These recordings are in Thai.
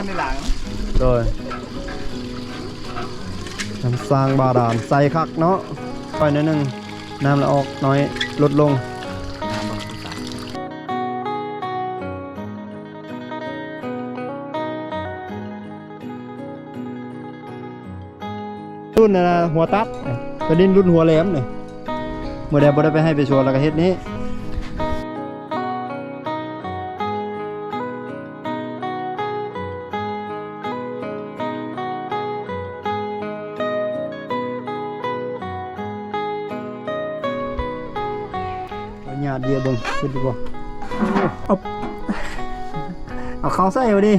ในหลังโดยน้ำสร้างบาดาลใส่คักเนาะไปนิดนึงน้ำละออกน้อยลดลงรุ่นนะหัวตัดเป็นดินรุ่นหัวแหลมเนี่ยเมื่อใดบ่ได้ไปให้ไปชวนแล้วก็เฮ็ดนี้หยาดเดียวเบิ่งขึ้นดีกว่าเอาเขาใส่มาดิ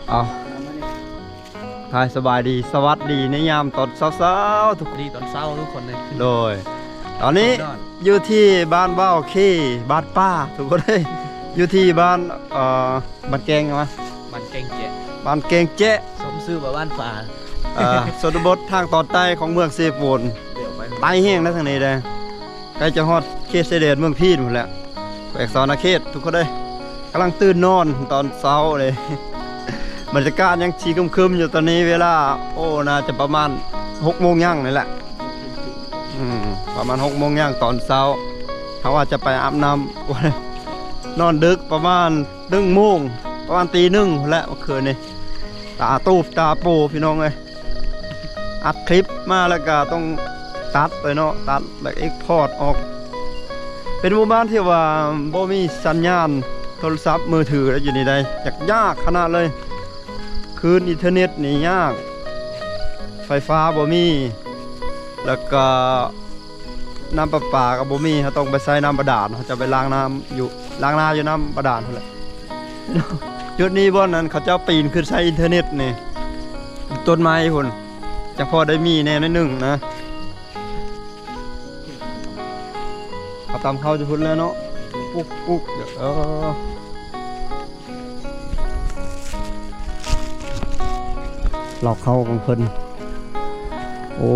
เอาทายสบายดีสวัสดีในยามตอนเช้าๆทุกดีตอนเช้าทุกคนเลยโดยตอนนี้อยู่ที่บ้านบ้าวขี้บ้านป้าทุกคนเลยอยู่ที่บ้านบ้านแกงใช่ไหมบ้านแกงเจ๊บ้านแกงเจ๊สมซื่อบ้านป่าชนบททางตอนใต้ของเมืองเซปูนใต้แห้งนะทางนี้เลยใกล้จะฮอดเขตเสด็จเมืองพีนหมดแล้วแอกซอนอาเขตทุกคนเลยกำลังตื่นนอนตอนเช้าเลยบรรยากาศยังชีคึมๆอยู่ตอนนี้เวลาโอ้น่าจะประมาณ6 โมงย่างนี่แหละประมาณ6 โมงย่างตอนเช้าเขาว่าจะไปอาบน้ำนอนดึกประมาณ1 โมงประมาณตี 1และเมื่อคืนนี้ตาตูบตาปูพี่น้องเลยอัดคลิปมาแล้วก็ต้องตัดไปเนาะตัดแล้วเอ็กพอร์ตออกเป็นหมู่บ้านที่ว่าบ่มีสัญญาณโทรศัพท์มือถือแล้วอยู่ในใดยากขนาดเลยคืนอินเทอร์เน็ตนี่ยากไฟฟ้าบ่มีแล้วก็น้ำประปาก็บ่มีเขาต้องไปใช้น้ำบาดาลเขาจะไปล้างน้ำอยู่ล้างนาอยู่น้ำบาดาลนั่นแหละจุดนี้บ่นั้นเขาจะปีนขึ้นใช้อินเทอร์เน็ตนี่ต้นไม้พุ่นจะพอได้มีแน่นิดนึงนะเขาตามเขาจะพุ่นแล้วเนาะปุ๊กเดี๋ยวหลอกเข้าของเพิ่นโอ้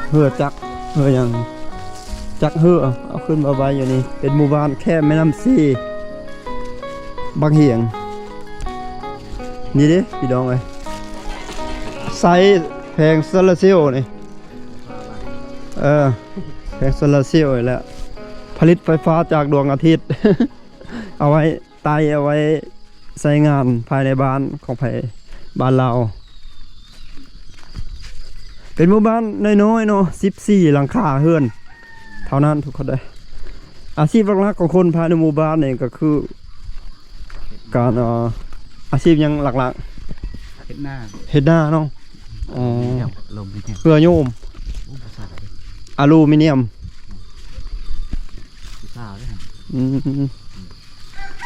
เหือจักเหือยังจักเหือเอาขึ้นมาไว้อยู่นี่เป็นหมู่บ้านแค่แม่น้ำซีบางเหียงนี่ดิพี่น้องเลยไซส์แพงโซลาเซลล์นี่แพงโซลาเซลล์แล้วผลิตไฟฟ้าจากดวงอาทิตย์ เอาไว้ไตเอาไว้ใช้งานภายในบ้านของบ้านเราเป็นหมู่บ้านน้อยๆเนาะ14 หลังคาเฮือนเท่านั้นทุกคนเลยอาชีพหลักๆของคนภายในหมู่บ้านนี่ก็คือการอาชีพยังหลักๆเฮ็ดหน้าเนาะเพื่อโยมอลูมิเนียม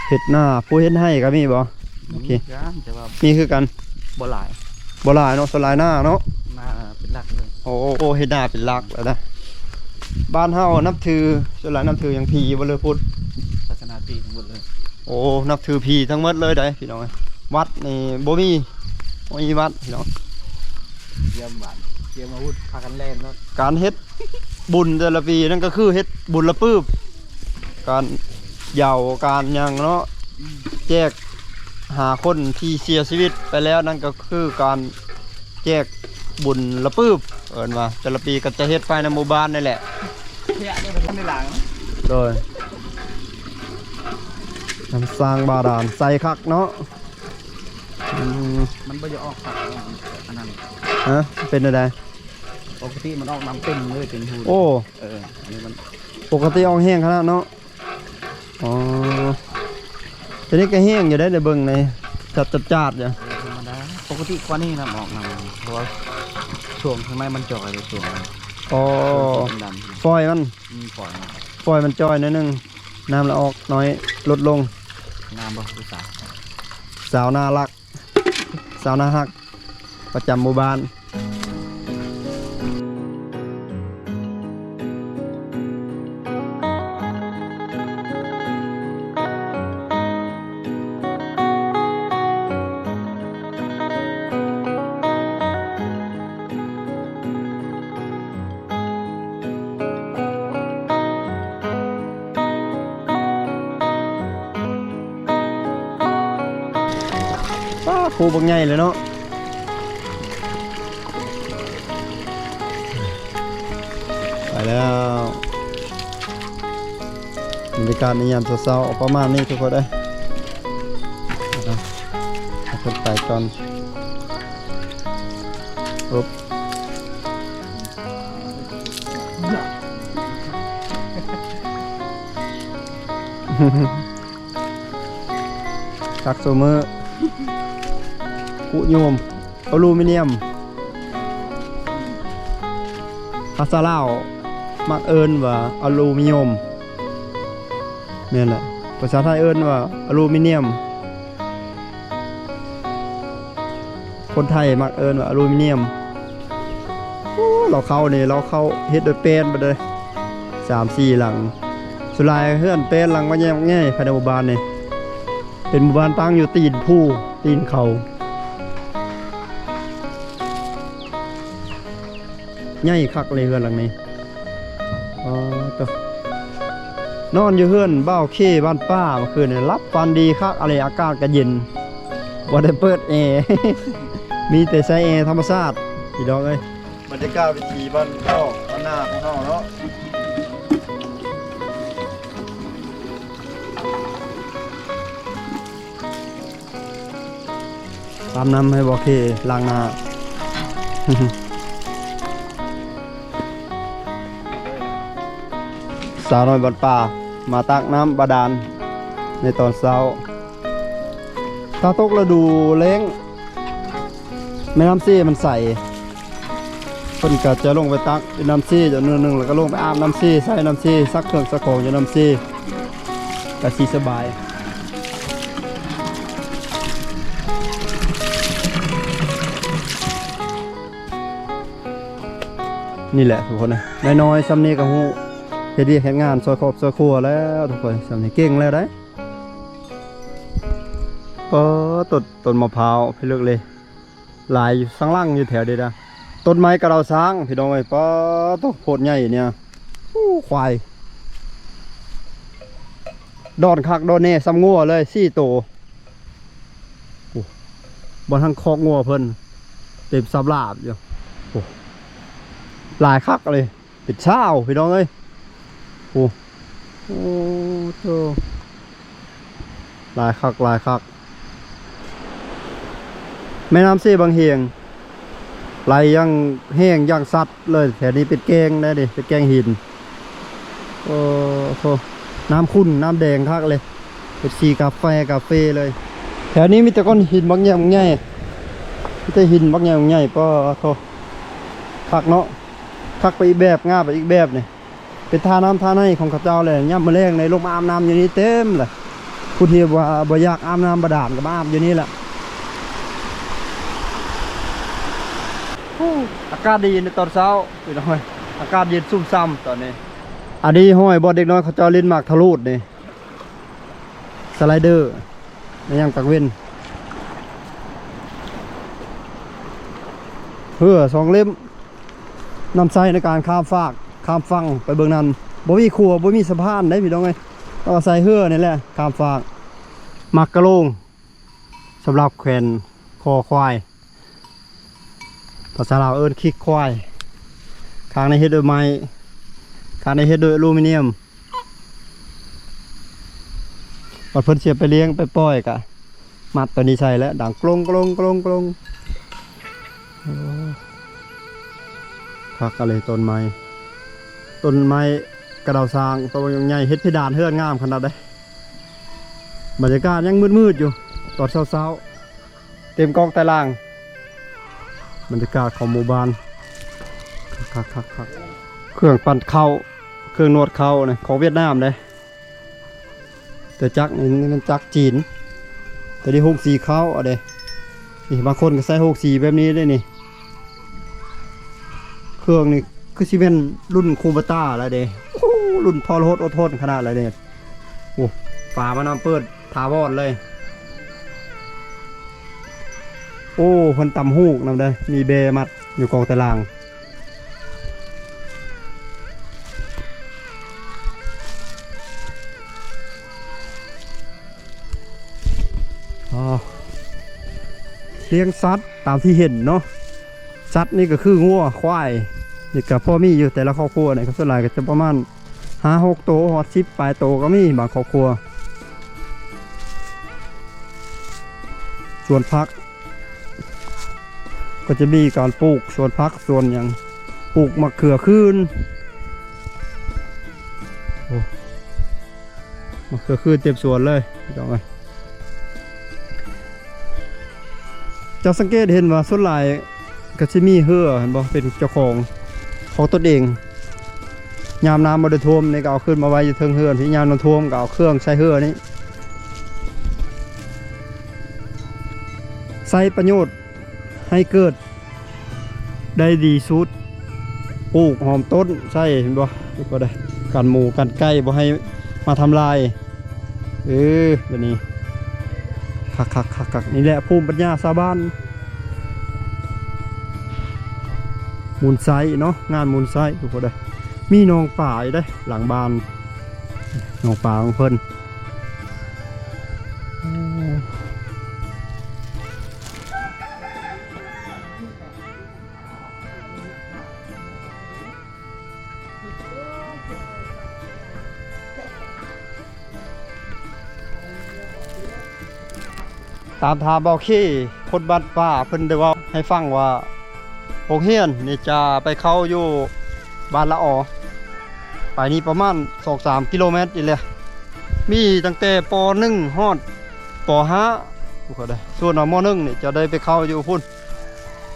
เฮ็ดหน้าผู้เฮ็ดให้ก็มีบ่โอเคมีคือกันบ่หลายเนาะสลายหน้าเนาะหน้าเป็นหลักเลยโอ้เฮ็ดหน้าเป็นหลักแล้วนะบ้านเฮานับถือส่วนหลายนับถืออย่างผีบ่เลยพุทธศาสนาผีทั้งหมดเลยโอ้นับถือผีทั้งหมดเลยได้พี่น้องวัดนี่บ่มีวัดพี่น้องเยี่ยมหวานเยี่ยมอาวุธพากันเล่นเนาะการเฮ็ดบุญแต่ละปีนั่นก็คือเฮ็ดบุญละปื้บการเหย่าการยังเนาะแจกหาคนที่เสียชีวิตไปแล้วนั่นก็คือการแจกบุญละปื้บว่าแต่ละปีก็จะเฮ็ดภายในหมู่บ้านนี่แหละในหลังโดยน้ำสร้างบาดาลใส่คักเนาะมันไม่จะออกฝักอันนั้นเป็นอะไรปกติมันออกน้ำเต็มเลยเป็นหูโอ้อันนี้มันปกติออกแห้งขนาดเนาะอ๋อทีนี้ก็แห้งอยู่ได้เบิ่งในจัดอยู่ธรรมดาปกติกว่านี้นะออกน้ำเพราะว่าช่วงข้างในมันจ่อยเลยช่วงอ๋อฟอยมันฟอยมันจ่อยนิดนึงน้ำละออกน้อยลดลงน้ำบ่สาวน่ารักสาวน่าฮักประจำหมู่บ้าน โคบังใหญ่เลยเนาะไปแล้วบรรยากาศในยามเช้าๆประมาณนี้ทุกคนได้ให้คนไปก่อนปุ๊บตักโซเมอร์กุโยมอลูมิเนียมภาษาลาวมักเอิญว่าอลูมิเนียมนี่แหละภาษาไทยเอิญว่าอลูมิเนียมคนไทยมักเอิญว่าอลูมิเนียมเราเข้าเฮ็ดโดยเป็นไปเลย3-4 หลังสุดท้ายเฮือนเป็นหลังว่าแย่ง่ายภายในหมู่บ้านนี่เป็นหมู่บ้านตั้งอยู่ตีนผู้ตีนเขาใหญ่คักเลยเฮือนหลังนี้ตัวนอนอยู่เฮือนบ้าวเข้บ้านป้าเมื่อคืนนี่รับฟันดีคักอะไรอากาศก็เย็นบ่ได้เปิดแอร์ มีแต่ใช้แอร์ธรรมชาติพี่น้องเอ้ยบรรยากาศวิถีบ้านนอกบ้านนาของเฮาเนาะตามน้ำให้บอกเคล้างหน้า สาวน้อยบัดป่ามาตักน้ำบาดาลในตอนเช้าถ้าตกฤดูแล้งแม่น้ำซีมันใสเพิ่นก็จะลงไปตักน้ำซีจนนึงแล้วก็ลงไปอาบน้ำซีใส่น้ำซีซักเครื่องซักของอยู่น้ำซีก็สิสบายนี่แหละทุกคนนะน้อยๆซ้ำนี้ก็ฮู้เฮ็ดเวียกเฮ็ดงานซอยครอบซอยครัวแล้วทุกคนซ้ำนี้เก่งแล้วได้ต้นมะพร้าวพี่เลือกเลยหลายอยู่ข้างล่างอยู่แถวเดียวนะต้นไม้กระเราช้างพี่น้องเอ้ยต้นโพดใหญ่เนี่ยควายดอนคักดอนเน่ซ้ำงัวเลย4 ตัวบนทางคอกงัวเพิ่นเต็มสับลาบอยู่หลายคักเลยปิดเช้าพี่น้องเอ้ยโอ้โหหลายคักแม่น้ำซีบางเฮียงไหลยังแห้งยังซัดเลยแถวนี้เป็นแกงได้ดิเป็นแกงหินโอ้โหน้ำขุ่นน้ำแดงคักเลยเป็นสีกาแฟเลยแถวนี้มีแต่ก้อนหินบางอย่างใหญ่มีแต่หินบางอย่างใหญ่ป้โทคักเนาะคักไปอีกแบบง่าไปอีกแบบนี่เป็นท่าน้ำท่าในของข้าเจ้าเลยย่ำมาแรงในลงมาอาบน้ำอยู่นี่เต็มเลยผู้ที่ว่าบ่อยากอาบน้ำบาดาลก็มาอาบอยู่นี่แหละอากาศดีในตอนเช้าพี่น้อยอากาศเย็นซุ่มซ่ำตอนนี้อันนี้ห้อยบอดเด็กน้อยเขาเจ้าเล่นหมากทะลุดนี่สไลเดอร์ในย่างตักเว้นเพื่อ2 เล่มนำใช้ในการข้ามฟังไปเบื้องนั้นบ่มีครัวบ่มีสะพานได้พี่น้องเอ้ยต้องใส่เหือนี่แหละข้ามฟากมักกะโลงสำหรับแขวนคอควายภาษาลาวเอิ้นคิกควายข้างในเฮ็ดด้วยไม้ข้างในเฮ็ดด้วยอลูมิเนียมบัดเพิ่นเสียบไปเลี้ยงไปปล่อยกะมัดตัวนี้ใส่แล้วดังกลงคักอะไรต้นไม้กระดาวซางตัวใหญ่เฮ็ดเพดานเฮือนงามขนาดใดบรรยากาศยังมืดอยู่ตอนเช้าเต็มกองแต่ล่างบรรยากาศของหมู่บ้านคักเครื่องปั่นเข้าเครื่องนวดเข้าเนี่ยของเวียดนามเลยแต่จักนี่มันจักจีนแต่ที่6 สีเข้าอะไรนี่บางคนก็ใส่6 สีแบบนี้ได้นี่เครื่องนี่คือซีเมนรุ่นคูบาต้าอะไรเด้รุ่นทอรถอดทนขนาดอะไรเด้โอ้ฝามันน้ำเปิดทาวอดเลยโอ้คนตำหูกนำได้มีเบมัดอยู่กองตาราง เลี้ยงสัตว์ตามที่เห็นเนาะสัตว์นี่ก็คืองัวควายนี่ก็พ่อมีอยู่แต่ละครอบครัวเนี่ยก็ส่วนใหญ่ก็จะประมาณ5-6 ตัวฮอด10 ปลายตัวก็มีบางครอบครัวส่วนพักก็จะมีการปลูกส่วนพักส่วนอย่างปลูกมะเขือคืนมะเขือคืนเต็มสวนเลยจังไงจะสังเกตเห็นว่าส่วนหลายก็จะมีเหือเห็นบ่เป็นเจ้าของตนเองยามน้ำมาได้ท่วมในก็เอาขึ้นมาไว้อยู่เทิงเหือนที่ยามน้ำท่วมก็เอาเครื่องใช้เหือนี้ใช้ประโยชน์ให้เกิดได้ดีสุดปลูกหอมต้นใช่เห็นบ่ก็ได้กันหมูกันไก่บ่ให้มาทำลายแบบนี้คักนี่แหละภูมิปัญญาชาวบ้านมูลไซเนาะงานมูลไซทุกคนได้มีหนองป่าอยู่ได้หลังบ้านหนองป่าของเพิ่นตามทางเบาขี้คนบ้านป่าเพิ่นได้ว่าให้ฟังว่าโรงเรียนนี่จะไปเข้าอยู่บ้านละออไปนี่ประมาณ 2-3 กิโลเมตรอีกเลยมีตั้งแต่ป .1 ฮอดป .5 ทุกคนได้ส่วนม .1 นี่จะได้ไปเข้าอยู่พุ่น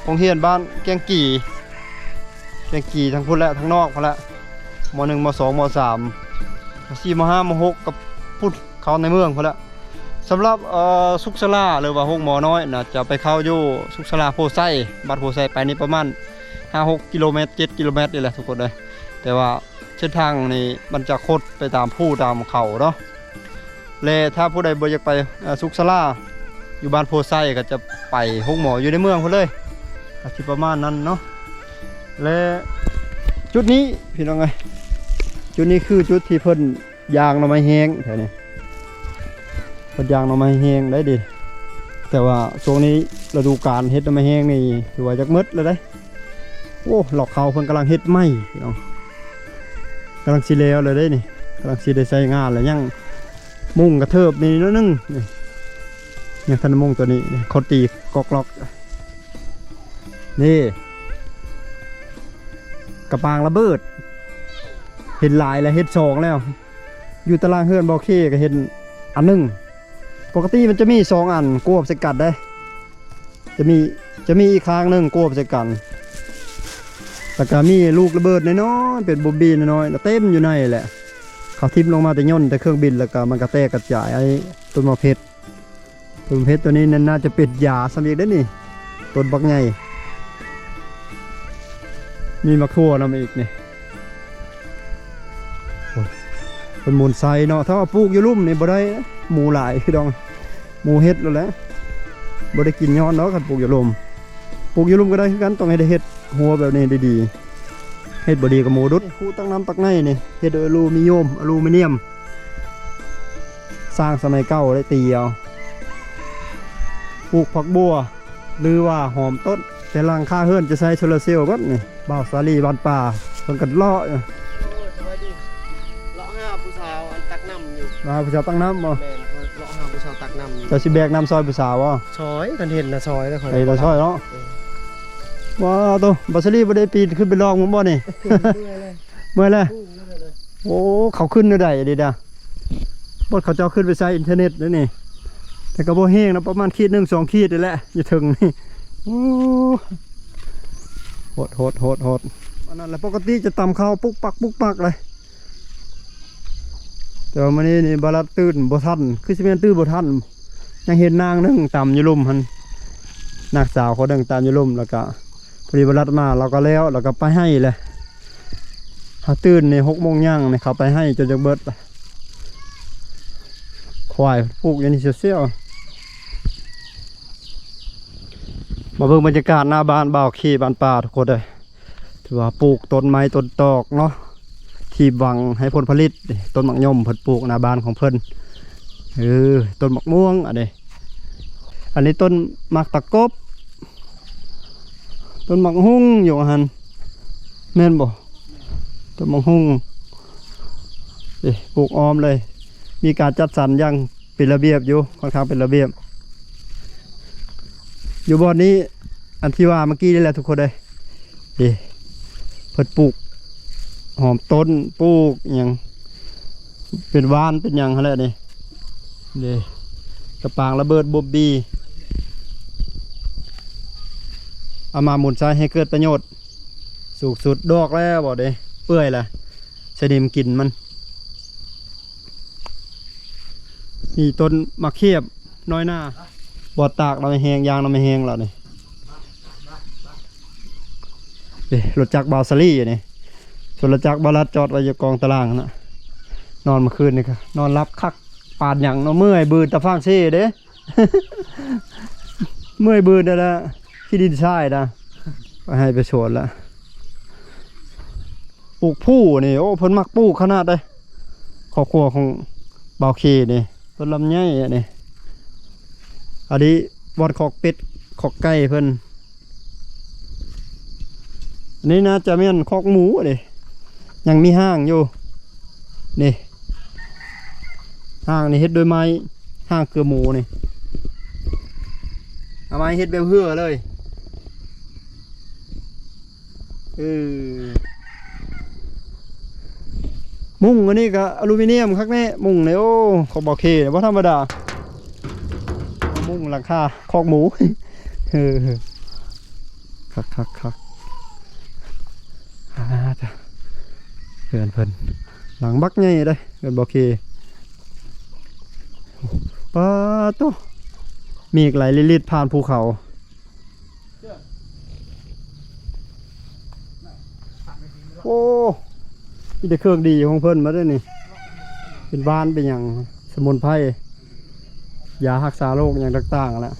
โรงเรียนบ้านแกงกี่ทั้งพุ่นและทั้งนอกพุ่นละม .1 ม .2 ม .3 ม .4 ม .5 ม .6 กับพุ่นเข้าในเมืองพุ่นละสำหรับสุขศาลาหรือว่าห้องหมอน้อยนะจะไปเข้าอยู่สุขศาลาโพไซบ้านโพไซไปนี่ประมาณ 5-6 กิโลเมตร 7 กิโลเมตรนี่แหละทุกคนเลยแต่ว่าเส้นทางนี่มันจะคดไปตามผู้ตามเขาเนาะและถ้าผู้ใดบ่อยากไปสุขศาลาอยู่บ้านโพไซก็จะไปห้องหมออยู่ในเมืองพุ่นเลยอาจจะประมาณนั้นเนาะและจุดนี้พี่น้องไงจุดนี้คือจุดที่เพิ่นยางหน่อไม้แห้งแถวนี้ยางหน่อไม้แห้งได้ดิแต่ว่าช่วงนี้ฤดูกาลเฮ็ดหน่อไม้แห้งนี่ถือว่าจักมืดเลยได้โอ้หลอกเขาเพิ่นกำลังเฮ็ดไม้พี่น้องกำลังสิแล้วเลยได้นี่กำลังสิได้ใช้งานแล้วยังมุงกระเทิบนี่นิดนึงนี่ทันมุงตัวนี้นี่เขาตีกอกล็อกนี่กระปางระเบิดเห็นหลายแล้วเฮ็ด2แล้วอยู่ตารางเฮือนบ่เคก็เห็นอันนึงปกติมันจะมี2 อันกวบใส่กันได้จะมีอีกข้างหนึ่งกวบใส่กันแต่ก็มีลูกระเบิดน้อยๆเป็นบอมบี้น้อยๆเต็มอยู่ในแหละเขาทิ่มลงมาแต่ย่นแต่เครื่องบินแล้วก็มันกระแตกกระจายไอ้ต้นมะเพชรตัวนี้น่าจะเป็นยาสำเร็จได้นี่ต้นบักใหญ่มีมะขั่วนำอีกนี่เป็นมูลไซเนาะถ้าว่าปลูกอยู่ลุ่มนี่บ่ได้หมูหลายพี่น้องหมูเฮ็ดแล้วแหละบ่ได้กินย้อนเนาะคันปลูกอยู่ลุ่มก็ได้คือกันต้องให้ได้เฮ็ดหัวแบบนี้ดีๆเฮ็ดบ่ดีกับหมูดุดคู่ตั้งน้ำตักในนี่เฮ็ดอลูมิเนียมสร้างสมัยเก่าได้ตีเอาปลูกผักบัวหรือว่าหอมต้นแต่หลังคาเฮือนจะใช้โซลาร์เซลล์บัดนี่บ่าวสาลีบ้านป่าเพิ่นก็เลาะผู้สาวตักน้ำอยู่มาผู้สาวตักน้ำบ่แม่เลาะหาผู้สาวตักน้ำอยู่จะสิแบกน้ำซอยผู้สาวบ่ซอยกันเห็นนะซอยแล้วค่อยไอ้เราซอยเนาะว้าวตัวบัสลีบ่ได้ปีนขึ้นไปลองผมบ่นี่เมื่อยเลยโอ้เขาขึ้นได้ดีด้ะบ่เขาจะขึ้นไปใช้อินเทอร์เน็ตแล้วนี่แต่ก็บ่แห้งนะประมาณขีด 1-2 ขีดนี่แหละอย่าถึงนี่โอ้โหดอันนั้นแหละปกติจะตำข้าวปุ๊กปักเลยแต่วันนี้นี่บาลัดตื่นบ่ทันคือสิแม่นตื่นบ่ทันยังเห็นนางนึงตำอยู่ลุ่มหั่นนักสาวเขาดังตำอยู่ลุ่มแล้วก็พอดีบาลัดมาเราก็แล้วก็ไปให้เลยเขาตื่นใน6 โมงย่างนี่เขาไปให้จนจะเบิดควายปลูกอย่างนี้เสียวมาเบิ่งบรรยากาศหน้าบ้านบ่าวขี้บ้านป่าทุกคนเลยถือว่าปลูกต้นไม้ต้นตอกเนาะที่หวังให้ผลผลิตต้นมะยมเพิ่นปลูกหน้าบ้านของเพิ่นต้นมะม่วงอันนี้ อันนี้ต้นหมักตะกบต้นหมักหุ่งอยู่หันแม่นบ่ต้นหมักหุ่งปลูกออมเลย มีการจัดสรรอย่างเป็นระเบียบอยู่ค่อนข้างเป็นระเบียบอยู่บอนนี้อันที่ว่าเมื่อกี้นี่แหละทุกคนเลยเพิ่นปลูกหอมต้นปลูกอย่างเป็นวานเป็นอย่างอะไรนี่กระปางระเบิดบบบีเอามาหมุนใช้ให้เกิดประโยชน์สูงสุดดอกแล้วบอกเด้เปื่อยละใช้ดิมกินมันมีต้นมะเขียบน้อยหน้าบอดตากเราไม่แหงยางเราไม่แหงแล้วนี่รถจักรบาวซารี่นี่ส่วนรถจักรบาลัดจอดไว้อยู่กองตารางนะนอนเมื่อคืนนี่ครับนอนรับคักปาดอย่างเนาะเมื่อยบืนตะฟางเซ่เด้ เมื่อยบืนนั่นแหละที่ดินทรายนะไปให้ไปโฉดละปลูกผู้นี่โอ้เพิ่นมักปลูกขนาดเลยครอบครัวของบ่าวเคนี่ต้นลำไยนี่อันนี้บอดขอกเป็ดขอกไก่เพิ่นอันนี้นะจะเป็นขอกหมูนี่ยังมีห้างอยู่นี่ห้างนี่เฮ็ดโดยไม้ห้างเกลือหมูนี่เอาไม้เฮ็ดแบบเหื่อเลยมุ้งอันนี้ก็อลูมิเนียมครับแม่มุ้งเนี่ยโอ้ขอบอกเคว่าธรรมดามุ้งหลังคาคอกหมูคักจ้ะเพื่อนหลังบักใหญ่เลยเพื่อนบอกเคป้าตุ๊มีอีกไหลลิดผ่านภูเขาโอ้มีแต่เครื่องดีของเพิ่นมาด้วยนี่เป็นบ้านเป็นอย่างสมุนไพรยารักษาโรคอย่างต่างๆแล้ว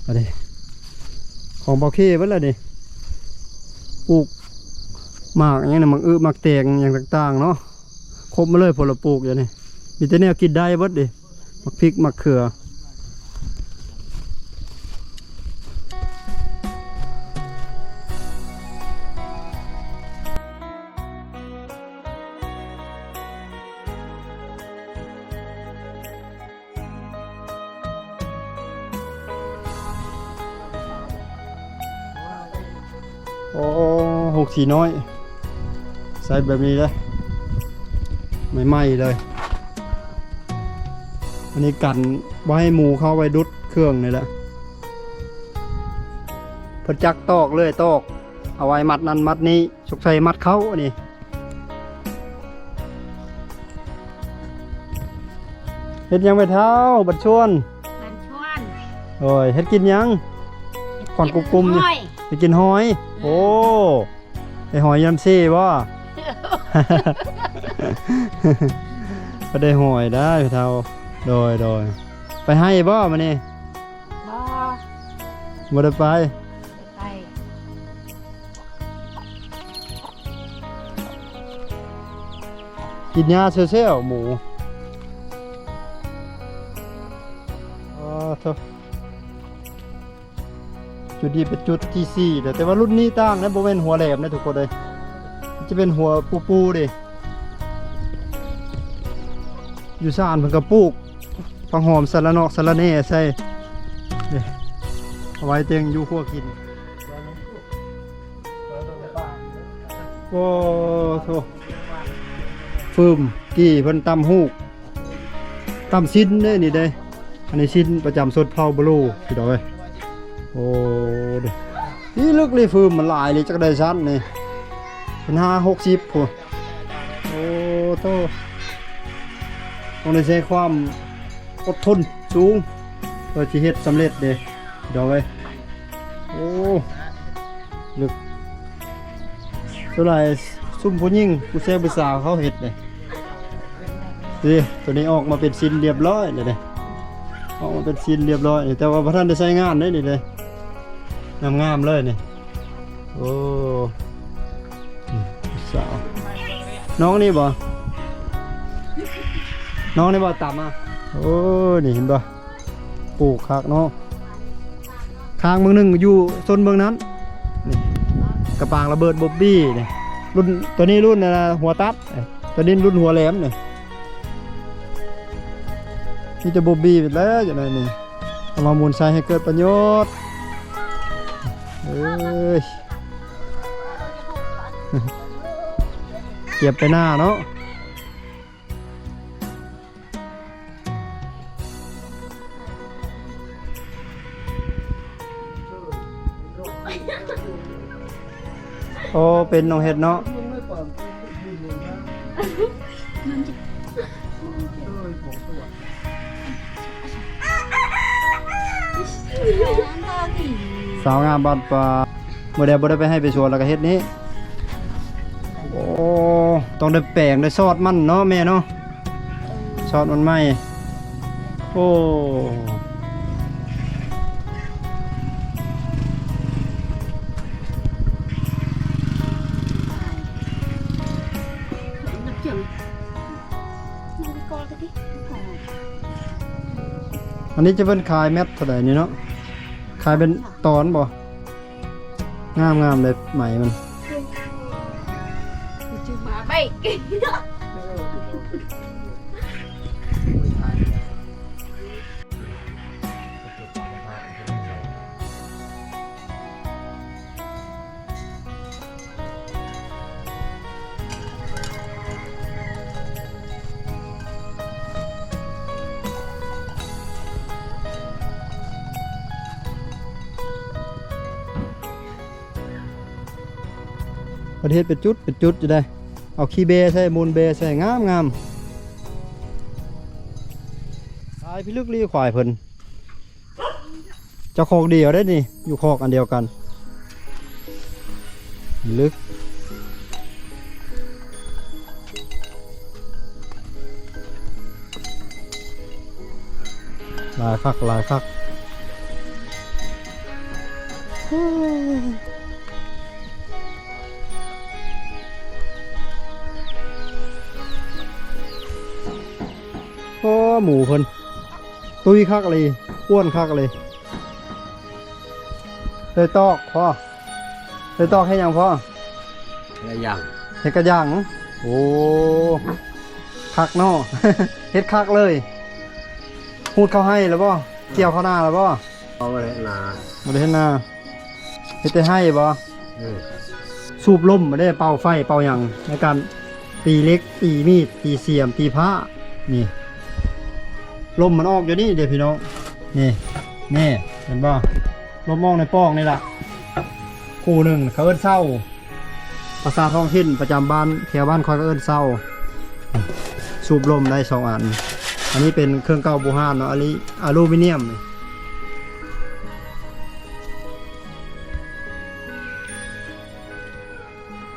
อะไรของบอเคเพิ่นละนี่ปลูกหมากอย่างนี้หมากหมากแตงอย่างต่างๆเนาะครบมาเลยผลปลูกอย่างนี้มีแต่แนวกินได้เบิดดิหมักพริกหมักเขือโอ้หกสีน้อยใส่แบบนี้เลยไม่ไหม้เลยอันนี้กันไว้ให้หมูเข้าไปดุดเครื่องนี่แหละพจักตอกเลยตอกเอาไว้มัดนั้นมัดนี้สุกใส่มัดเข้าอันนี้เฮ็ดยังไปเท้าบัดชวนโอ้ยเฮ็ดกินยังก่อนกุมๆนี่ไปกินหอยโอ้ไอหอยยำซี่บ่ ก็ได้หอยได้เท่าโดยไปให้บ่มานี่บ่ได้ไปกินยาเซลหมูจุดนี้เป็นจุดที่4แต่ว่ารุ่นนี้ต่างนะบ่เป็นหัวแหลมนะทุกคนเลยจะเป็นหัวปูดิอยู่ซ่านเพิ่นก็ปลูกผักหอมสะระเนาะสะระแหน่ใส่เอาไว้เต็งอยู่คั่วกินโอ้โธ่ฟืมกี่เพิ่นตำฮูกตำชิ้นเด้นี่เด้อันนี้ชิ้นประจำสดเผาบลูพี่ดอกเอ้ยโอ้ดินี่ลึกเลยฟืมมันหลายเลยจักได้ชั้นนี่เป็น50-60พุ่นโอ้โธ่ต้องได้ใช้ความอดทนสูงเพื่อที่เฮ็ดสำเร็จเด้เดี๋ยวไว้โอ้ลึกเท่าไหร่ซุ่มผู้หญิงผู้ชายผู้สาวเขาเฮ็ดเลยดิตัวนี้ออกมาเป็นชิ้นเรียบร้อยเลยเด้ออกมาเป็นชิ้นเรียบร้อยแต่ว่าพระท่านได้ใช้งานได้นี่เลยงามๆเลยนี่โอ้สาวน้องนี่บ่ต่ำอ่ะโอ้นี่เห็นบ่ ปลูกคักเนาะข้างเมืองหนึงอยู่โซนเมืองนั้นนี่กระปางระเบิดบ๊อบบี้นี่รุ่นตัวนี้รุ่นนะหัวตัดตัวนี้รุ่นหัวแหลมนี่นี่จะบ๊อบบี้ไปแล้วอย่างไรนี่เอามาหมุนใช้ให้เกิดประโยชน์เอ้ยเก็บไปหน้าเนาะโอ้เป็นน้องเห็ดเนาะสาวงามบ้านป่าบ่ได้ไปให้ไปสวนแล้วก็เฮ็ดนี้โอ้ต้องได้แปลงได้ซอดมันเนาะแม่เนาะซอดมันไหมโอ้อันนี้จะเป็นขายแมทเท่าไหร่นี่เนาะขายเป็นตอนบ่งามเลยไหมมันประเทศเป็นจุดจะได้เอาขี้เบใส่มูลเบใส่งามตายพิลึกลี้ควายเพิ่นเจ้าคอกเดียวได้นี่อยู่คอกอันเดียวกันลึกลายคักโอ้หมูเพิ่นตุยคักเลยอ้วนคักเลยเลยตอกพ่อเลยตอกให้ยังพ่อ อะไรอย่าง เฮ็ดกระย่างโอ้คักเนาะ เฮ็ดคักเลยพูดเข้าให้แล้วบ่เกี่ยวเข้าหน้าแล้วบ่ เอาไปนา บ่ได้เฮ็ดหน้าเฮ็ดแต่ให้บ่ Ừ. สูบลมมาได้เป่าไฟเป่าหยังในการตีเล็กตีมีดตีเสียมตีผ้านี่ลมมันออกอยู่นี่เดี๋ยวพี่น้องนี่เห็นบ่ลมออกในป้องนี่ล่ะคู่หนึ่งเขาเอิ้นเศร้าภาษาท้องถิ่นประจำบ้านแถวบ้านคอยก็เอิ้นเศร้าสูบลมได้2 อันอันนี้เป็นเครื่องเก่าโบราณเนาะอันนี้อลูมิเนียม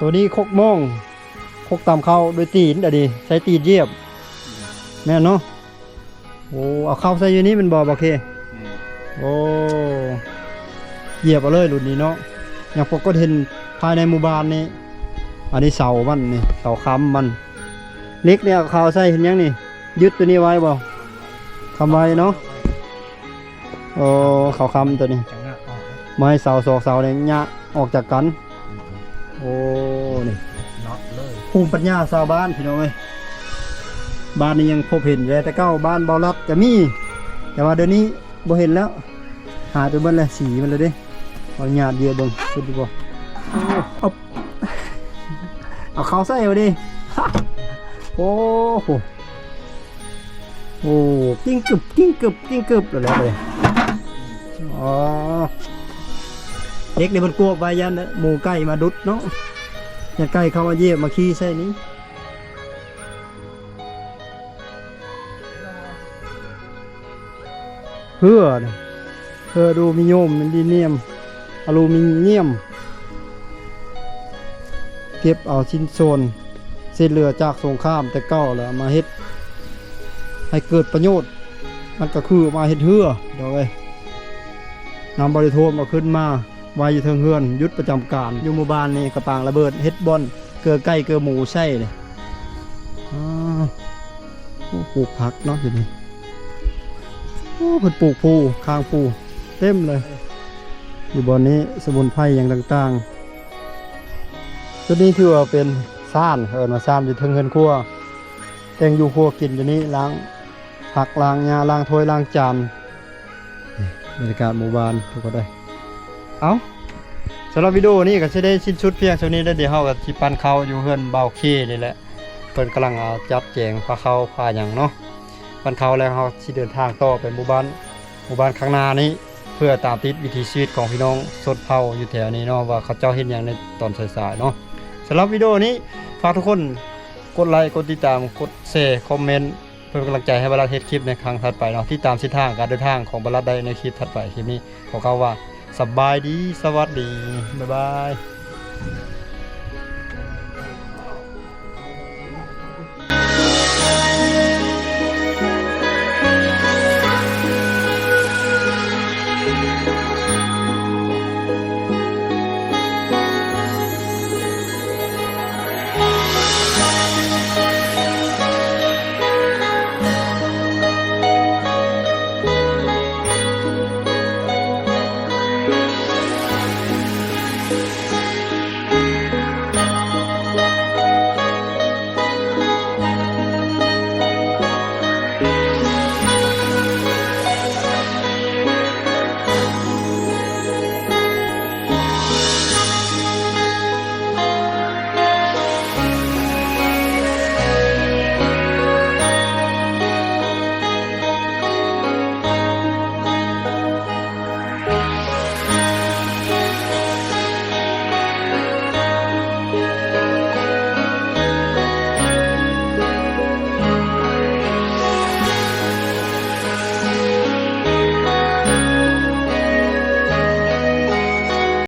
ตัวนี้คกม่องคกตามเข้าโดยตีนเดี๋ยวดิใช้ตีนเยียบแม่นเนาะโอ้เอาเข้าใส่อยู่นี้มันบ่โอเคโอ้เหยียบเอาเลยรุ่นนี้เนาะอย่างพวกก็เห็นภายในหมู่บ้านนี้อันนี้เสามันนี่เสาค้ำมันเล็กเนี่ยเข้าใส่เห็นยังนี่ยึดตัวนี้ไว้บ่ทำไว้เนาะโอ้เขาค้ำตัวนี้ไม้เสา2 เสาเนี่ยยะออกจากกันโอ้นี่ภูมิปัญญาชาวบ้านพี่น้องเอ้ยบ้านนี้ยังพบเห็นอยู่แต่เก้าบ้านเบาลัดก็มีแต่ว่าเดี๋ยวนี้บ่เห็นแล้วหายไปเบิ่งแล้วสีมันเลยเด้ขออนุญาตเดียวเบิ่งขึ้นดีกว่าเอาเข้าใส่เอาดิ โอ้โหโอ้กิ้งกึบเลยอ๋อเด็กในบนกลัวใบยันหมูไก่มาดุดเนาะอย่าไก่เข้ามาเยี่ยมมาขี้ใส่นี้เพื่อดูมิโยมมันดีเนียมอลูมิเนียมเก็บเอาชิ้นส่วนเศษเหลือจากสงครามแต่เก่าแล้วมาเฮ็ดให้เกิดประโยชน์มันก็คือมาเฮ็ดเหือเดี๋ยวเลยนำบริโภคมาขึ้นมาไว้อยู่เทิงเฮือนยุดประจำการอยู่หมู่บ้านนี่กระปางระเบิดเฮ็ดบอนเกลือไก่เกลือหมูใช่เลยปลูกผักเนาะอยู่นี่ โอ้เพิ่นปลูกผู้ข้างผู้เต็มเลยอยู่บนนี้สมุนไพรอย่างต่างๆตัวนี้ถือว่าเป็นซ่านเอิ้นว่าซ่านอยู่เทิงเฮือนครัวแต่งอยู่ครัวกินอยู่นี้ล้างผักล้างหญ้าล้างถ้วยล้างจานนี่บรรยากาศหมู่บ้านทุกคนได้เอาสำหรับวิดีโอนี้ก็จะได้ชิ้นชุดเพียงเท่านี้แล้วเดี๋ยวเราก็สิปั่นเข้าอยู่เฮือนเบาเคนี่แหละเพิ่นกำลังจัดแจงพาเข้าพาหยังเนาะปั่นเข้าแล้วเราสิเดินทางต่อไปหมู่บ้านข้างหน้านี้เพื่อตามติดวิถีชีวิตของพี่น้องสดเผาอยู่แถวนี้เนาะว่าเขาเจ้าเฮ็ดหยังในตอนสายๆเนาะสำหรับวิดีโอนี้ฝากทุกคนกดไลค์กดติดตามกดแชร์คอมเมนต์เพื่อเป็นกำลังใจให้บรรลัดเฮ็ดคลิปในครั้งถัดไปเนาะที่ตามเส้นทางการเดินทางของบรรลัดได้ในคลิปถัดไปคลิปนี้ขอเข้าว่าสบายดีสวัสดีบ๊ายบาย